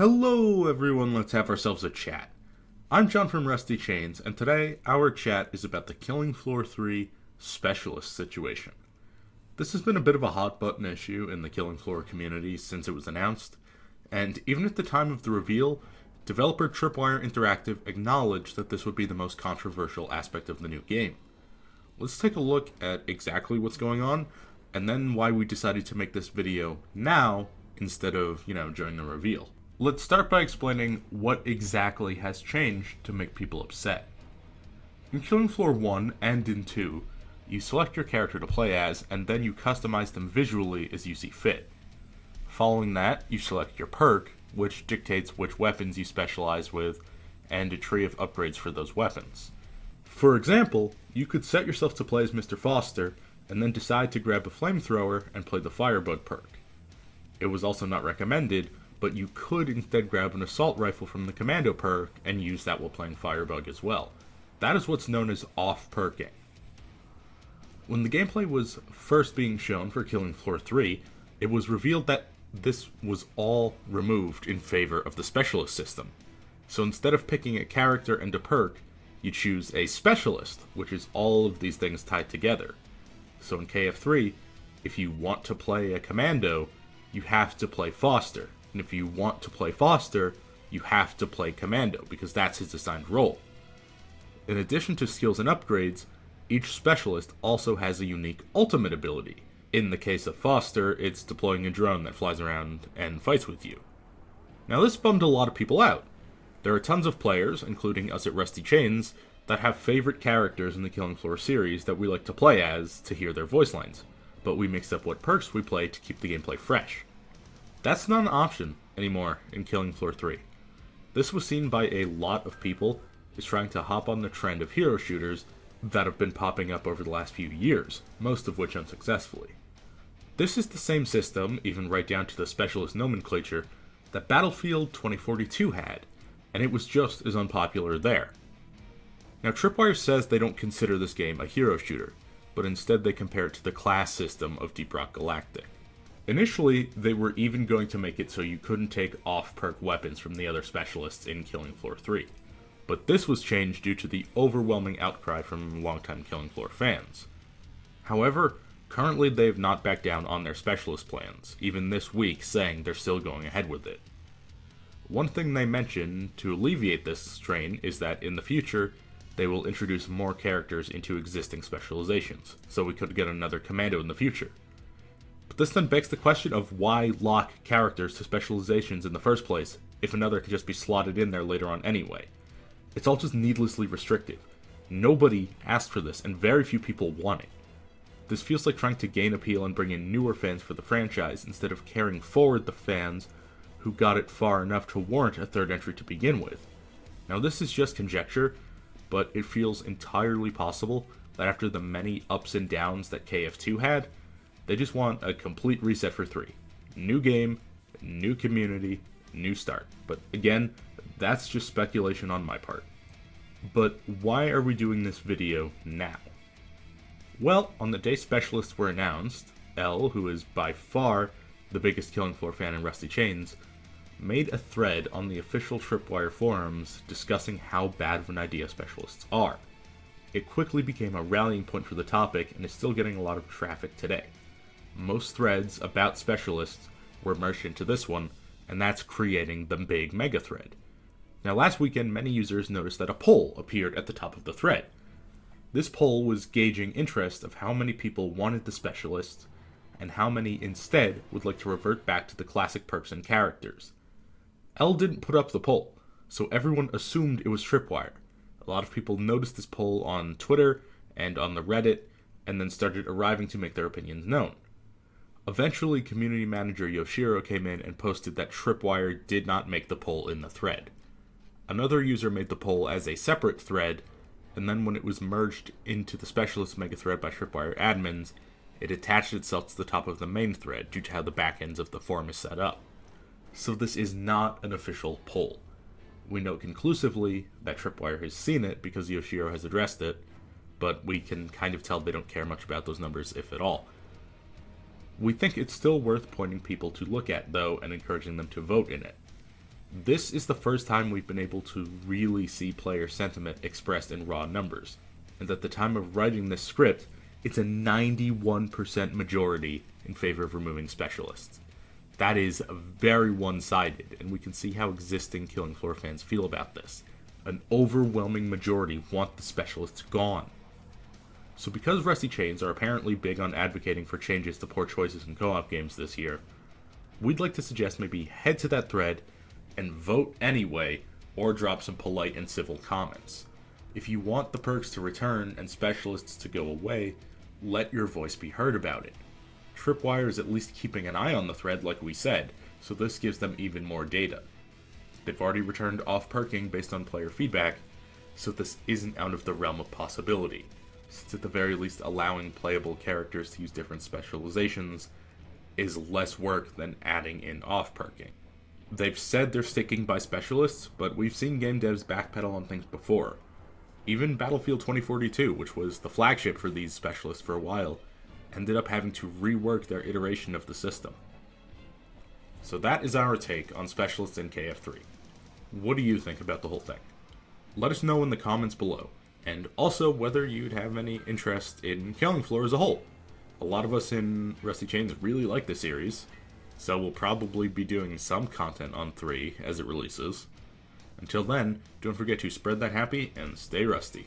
Hello everyone, let's have ourselves a chat. I'm John from Rusty Chains, and today our chat is about the Killing Floor 3 Specialist situation. This has been a bit of a hot button issue in the Killing Floor community since it was announced, and even at the time of the reveal, developer Tripwire Interactive acknowledged that this would be the most controversial aspect of the new game. Let's take a look at exactly what's going on, and then why we decided to make this video now instead of, during the reveal. Let's start by explaining what exactly has changed to make people upset. In Killing Floor 1 and in 2, you select your character to play as, and then you customize them visually as you see fit. Following that, you select your perk, which dictates which weapons you specialize with, and a tree of upgrades for those weapons. For example, you could set yourself to play as Mr. Foster, and then decide to grab a flamethrower and play the Firebug perk. It was also not recommended, but you could instead grab an assault rifle from the Commando perk and use that while playing Firebug as well. That is what's known as off-perking. When the gameplay was first being shown for Killing Floor 3, it was revealed that this was all removed in favor of the Specialist system. So instead of picking a character and a perk, you choose a Specialist, which is all of these things tied together. So in KF3, if you want to play a Commando, you have to play Foster. And if you want to play Foster, you have to play Commando, because that's his assigned role. In addition to skills and upgrades, each Specialist also has a unique ultimate ability. In the case of Foster, it's deploying a drone that flies around and fights with you. Now this bummed a lot of people out. There are tons of players, including us at Rusty Chains, that have favorite characters in the Killing Floor series that we like to play as to hear their voice lines, but we mix up what perks we play to keep the gameplay fresh. That's not an option anymore in Killing Floor 3. This was seen by a lot of people as trying to hop on the trend of hero shooters that have been popping up over the last few years, most of which unsuccessfully. This is the same system, even right down to the Specialist nomenclature, that Battlefield 2042 had, and it was just as unpopular there. Now Tripwire says they don't consider this game a hero shooter, but instead they compare it to the class system of Deep Rock Galactic. Initially, they were even going to make it so you couldn't take off-perk weapons from the other Specialists in Killing Floor 3. But this was changed due to the overwhelming outcry from longtime Killing Floor fans. However, currently they have not backed down on their Specialist plans, even this week saying they're still going ahead with it. One thing they mention to alleviate this strain is that in the future, they will introduce more characters into existing specializations, so we could get another Commando in the future. But this then begs the question of why lock characters to specializations in the first place, if another could just be slotted in there later on anyway. It's all just needlessly restrictive. Nobody asked for this, and very few people want it. This feels like trying to gain appeal and bring in newer fans for the franchise, instead of carrying forward the fans who got it far enough to warrant a third entry to begin with. Now this is just conjecture, but it feels entirely possible that after the many ups and downs that KF2 had, they just want a complete reset for 3. New game, new community, new start. But again, that's just speculation on my part. But why are we doing this video now? Well, on the day Specialists were announced, Elle, who is by far the biggest Killing Floor fan in Rusty Chains, made a thread on the official Tripwire forums discussing how bad of an idea Specialists are. It quickly became a rallying point for the topic and is still getting a lot of traffic today. Most threads about Specialists were merged into this one, and that's creating the big mega thread. Now last weekend, many users noticed that a poll appeared at the top of the thread. This poll was gauging interest of how many people wanted the Specialists, and how many instead would like to revert back to the classic perks and characters. Elle didn't put up the poll, so everyone assumed it was Tripwire. A lot of people noticed this poll on Twitter and on the Reddit, and then started arriving to make their opinions known. Eventually, community manager Yoshiro came in and posted that Tripwire did not make the poll in the thread. Another user made the poll as a separate thread, and then when it was merged into the Specialist mega thread by Tripwire admins, it attached itself to the top of the main thread due to how the backends of the forum is set up. So this is not an official poll. We know conclusively that Tripwire has seen it because Yoshiro has addressed it, but we can kind of tell they don't care much about those numbers, if at all. We think it's still worth pointing people to look at, though, and encouraging them to vote in it. This is the first time we've been able to really see player sentiment expressed in raw numbers, and at the time of writing this script, it's a 91% majority in favor of removing specialists. That is very one-sided, and we can see how existing Killing Floor fans feel about this. An overwhelming majority want the specialists gone. So because Rusty Chains are apparently big on advocating for changes to poor choices in co-op games this year, we'd like to suggest maybe head to that thread and vote anyway, or drop some polite and civil comments. If you want the perks to return and specialists to go away, let your voice be heard about it. Tripwire is at least keeping an eye on the thread like we said, so this gives them even more data. They've already returned off-perking based on player feedback, so this isn't out of the realm of possibility, since at the very least allowing playable characters to use different specializations is less work than adding in off-perking. They've said they're sticking by specialists, but we've seen game devs backpedal on things before. Even Battlefield 2042, which was the flagship for these specialists for a while, ended up having to rework their iteration of the system. So that is our take on specialists in KF3. What do you think about the whole thing? Let us know in the comments below, and also whether you'd have any interest in Killing Floor as a whole. A lot of us in Rusty Chains really like the series, so we'll probably be doing some content on 3 as it releases. Until then, don't forget to spread that happy and stay rusty.